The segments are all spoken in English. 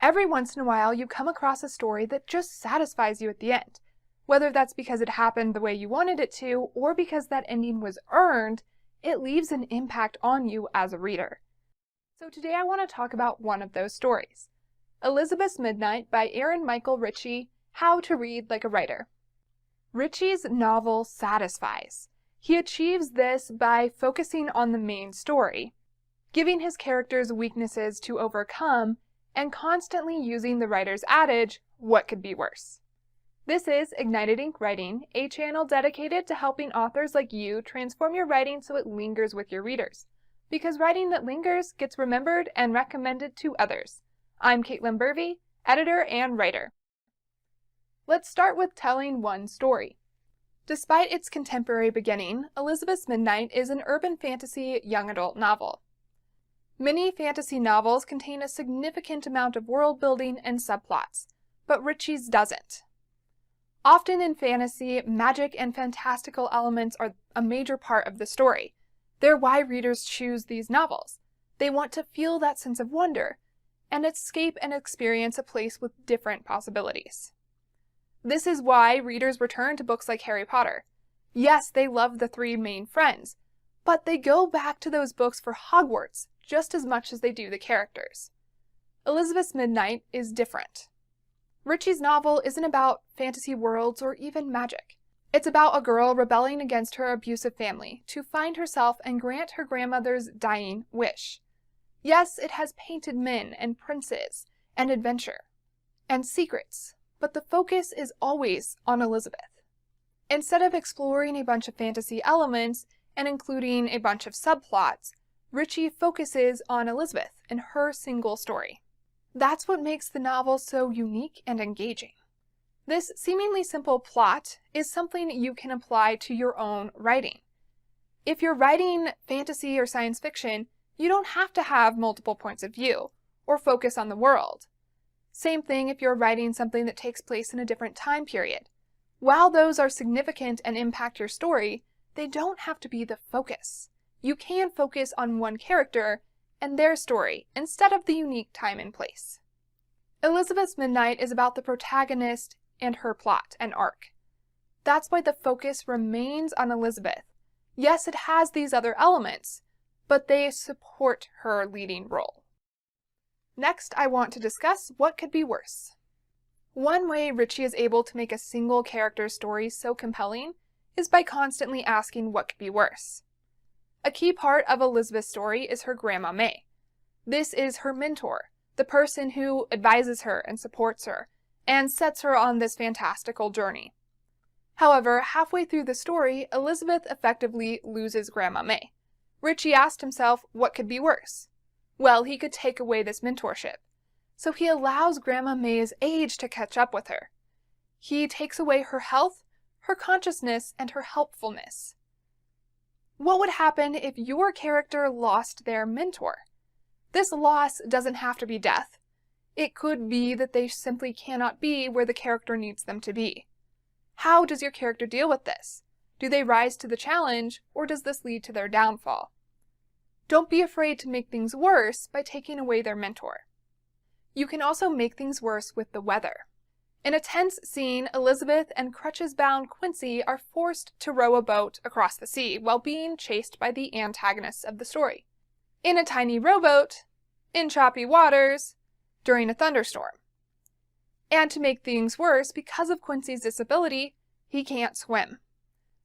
Every once in a while, you come across a story that just satisfies you at the end. Whether that's because it happened the way you wanted it to, or because that ending was earned, it leaves an impact on you as a reader. So today I want to talk about one of those stories. Elizabeth's Midnight by Michael Ritchey, How to Read Like a Writer. Ritchey's novel satisfies. He achieves this by focusing on the main story, giving his characters weaknesses to overcome, and constantly using the writer's adage, what could be worse? This is Ignited Ink Writing, a channel dedicated to helping authors like you transform your writing so it lingers with your readers. Because writing that lingers gets remembered and recommended to others. I'm Caitlin Burvey, editor and writer. Let's start with telling one story. Despite its contemporary beginning, Elizabeth's Midnight is an urban fantasy young adult novel. Many fantasy novels contain a significant amount of world building and subplots, but Ritchey's doesn't. Often in fantasy, magic and fantastical elements are a major part of the story. They're why readers choose these novels. They want to feel that sense of wonder, and escape and experience a place with different possibilities. This is why readers return to books like Harry Potter. Yes, they love the three main friends, but they go back to those books for Hogwarts just as much as they do the characters. Elizabeth's Midnight is different. Ritchey's novel isn't about fantasy worlds or even magic. It's about a girl rebelling against her abusive family to find herself and grant her grandmother's dying wish. Yes, it has painted men and princes and adventure and secrets, but the focus is always on Elizabeth. Instead of exploring a bunch of fantasy elements and including a bunch of subplots, Ritchey focuses on Elizabeth and her single story. That's what makes the novel so unique and engaging. This seemingly simple plot is something you can apply to your own writing. If you're writing fantasy or science fiction, you don't have to have multiple points of view or focus on the world. Same thing if you're writing something that takes place in a different time period. While those are significant and impact your story, they don't have to be the focus. You can focus on one character and their story instead of the unique time and place. Elizabeth's Midnight is about the protagonist and her plot and arc. That's why the focus remains on Elizabeth. Yes, it has these other elements, but they support her leading role. Next, I want to discuss what could be worse. One way Ritchey is able to make a single character's story so compelling is by constantly asking what could be worse. A key part of Elizabeth's story is her Grandma May. This is her mentor, the person who advises her and supports her, and sets her on this fantastical journey. However, halfway through the story, Elizabeth effectively loses Grandma May. Ritchey asked himself what could be worse. Well, he could take away this mentorship. So he allows Grandma May's age to catch up with her. He takes away her health, her consciousness, and her helpfulness. What would happen if your character lost their mentor? This loss doesn't have to be death. It could be that they simply cannot be where the character needs them to be. How does your character deal with this? Do they rise to the challenge, or does this lead to their downfall? Don't be afraid to make things worse by taking away their mentor. You can also make things worse with the weather. In a tense scene, Elizabeth and crutches-bound Quincy are forced to row a boat across the sea while being chased by the antagonists of the story. In a tiny rowboat, in choppy waters, during a thunderstorm. And to make things worse, because of Quincy's disability, he can't swim.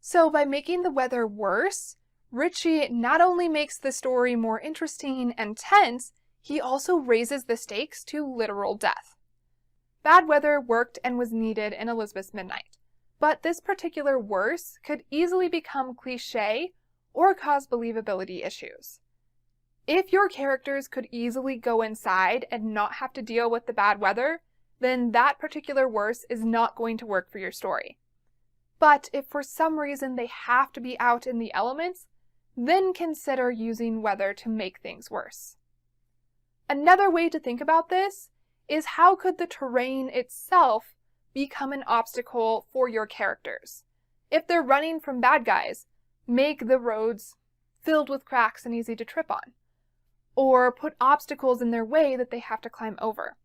So by making the weather worse, Ritchey not only makes the story more interesting and tense, he also raises the stakes to literal death. Bad weather worked and was needed in Elizabeth's Midnight, but this particular worse could easily become cliché or cause believability issues. If your characters could easily go inside and not have to deal with the bad weather, then that particular worse is not going to work for your story. But if for some reason they have to be out in the elements, then consider using weather to make things worse. Another way to think about this is how could the terrain itself become an obstacle for your characters? If they're running from bad guys, make the roads filled with cracks and easy to trip on, or put obstacles in their way that they have to climb over.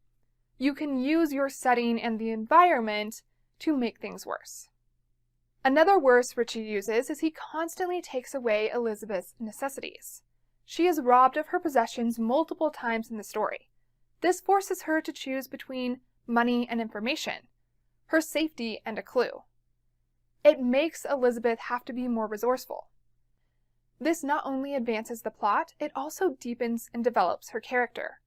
you can use your setting and the environment to make things worse. Another worse Ritchey uses is he constantly takes away Elizabeth's necessities. She is robbed of her possessions multiple times in the story. This forces her to choose between money and information, her safety and a clue. It makes Elizabeth have to be more resourceful. This not only advances the plot, it also deepens and develops her character.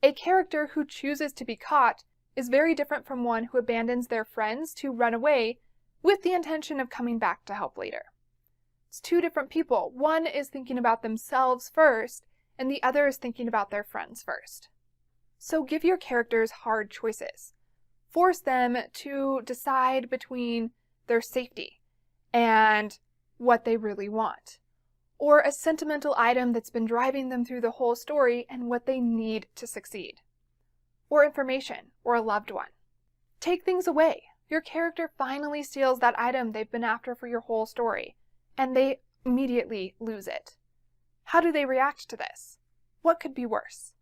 A character who chooses to be caught is very different from one who abandons their friends to run away with the intention of coming back to help later. It's two different people. One is thinking about themselves first, and the other is thinking about their friends first. So give your characters hard choices. Force them to decide between their safety and what they really want, or a sentimental item that's been driving them through the whole story and what they need to succeed, or information, or a loved one. Take things away. Your character finally steals that item they've been after for your whole story, and they immediately lose it. How do they react to this? What could be worse?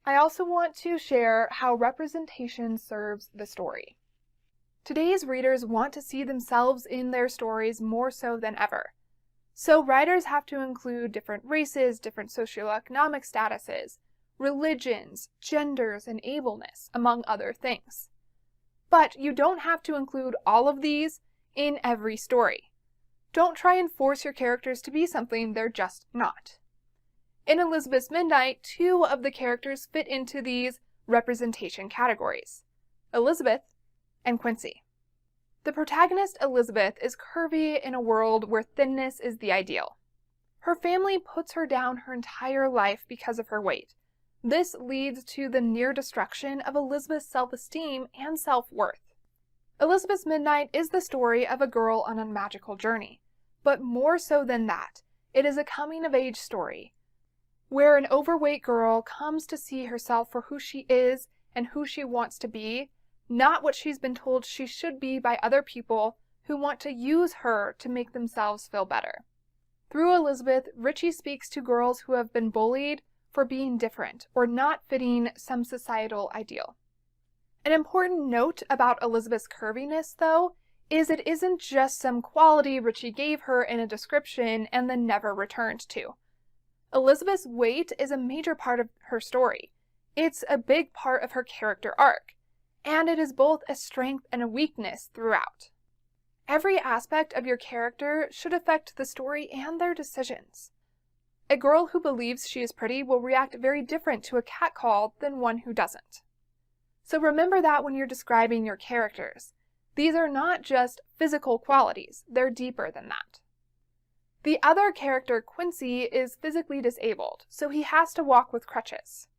I also want to share how representation serves the story. Today's readers want to see themselves in their stories more so than ever. So writers have to include different races, different socioeconomic statuses, religions, genders, and ableness, among other things. But you don't have to include all of these in every story. Don't try and force your characters to be something they're just not. In Elizabeth's Midnight, two of the characters fit into these representation categories: Elizabeth and Quincy. The protagonist, Elizabeth, is curvy in a world where thinness is the ideal. Her family puts her down her entire life because of her weight. This leads to the near destruction of Elizabeth's self-esteem and self-worth. Elizabeth's Midnight is the story of a girl on a magical journey, but more so than that, it is a coming-of-age story where an overweight girl comes to see herself for who she is and who she wants to be, not what she's been told she should be by other people who want to use her to make themselves feel better. Through Elizabeth, Ritchey speaks to girls who have been bullied for being different or not fitting some societal ideal. An important note about Elizabeth's curviness, though, is it isn't just some quality Ritchey gave her in a description and then never returned to. Elizabeth's weight is a major part of her story. It's a big part of her character arc, and it is both a strength and a weakness throughout. Every aspect of your character should affect the story and their decisions. A girl who believes she is pretty will react very different to a catcall than one who doesn't. So remember that when you're describing your characters. These are not just physical qualities, they're deeper than that. The other character, Quincy, is physically disabled, so he has to walk with crutches.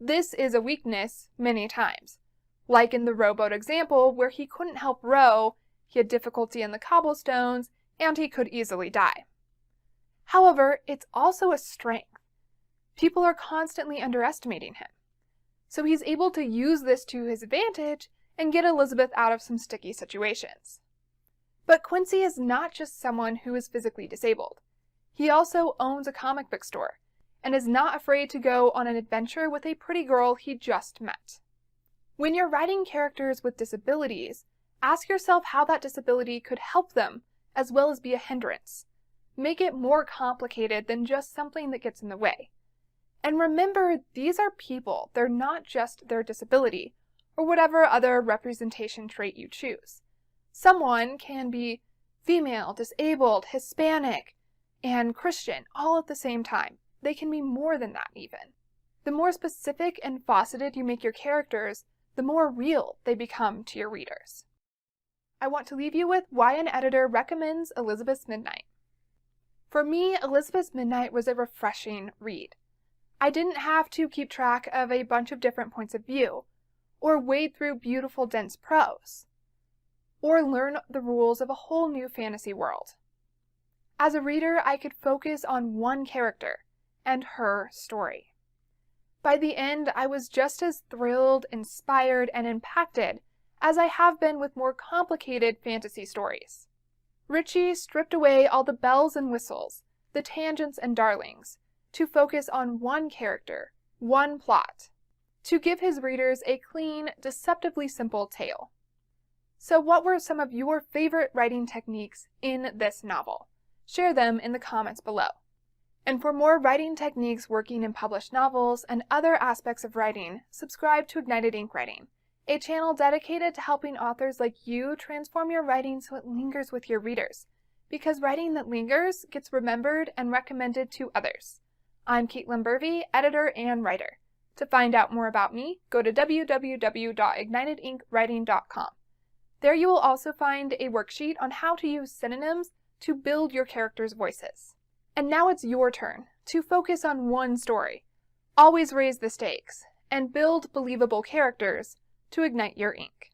This is a weakness many times, like in the rowboat example where he couldn't help row, he had difficulty in the cobblestones, and he could easily die. However, it's also a strength. People are constantly underestimating him. So he's able to use this to his advantage and get Elizabeth out of some sticky situations. But Quincy is not just someone who is physically disabled. He also owns a comic book store and is not afraid to go on an adventure with a pretty girl he just met. When you're writing characters with disabilities, ask yourself how that disability could help them as well as be a hindrance. Make it more complicated than just something that gets in the way. And remember, these are people. They're not just their disability or whatever other representation trait you choose. Someone can be female, disabled, Hispanic, and Christian all at the same time. They can be more than that even. The more specific and faceted you make your characters, the more real they become to your readers. I want to leave you with why an editor recommends Elizabeth's Midnight. For me, Elizabeth's Midnight was a refreshing read. I didn't have to keep track of a bunch of different points of view, or wade through beautiful, dense prose, or learn the rules of a whole new fantasy world. As a reader, I could focus on one character and her story. By the end, I was just as thrilled, inspired, and impacted as I have been with more complicated fantasy stories. Ritchey stripped away all the bells and whistles, the tangents and darlings, to focus on one character, one plot. to give his readers a clean, deceptively simple tale. So what were some of your favorite writing techniques in this novel? Share them in the comments below. And for more writing techniques working in published novels and other aspects of writing, subscribe to Ignited Ink Writing, a channel dedicated to helping authors like you transform your writing so it lingers with your readers. Because writing that lingers gets remembered and recommended to others. I'm Caitlin Burvey, editor and writer. To find out more about me, go to www.ignitedinkwriting.com. There you will also find a worksheet on how to use synonyms to build your characters' voices. And now it's your turn to focus on one story. Always raise the stakes and build believable characters to ignite your ink.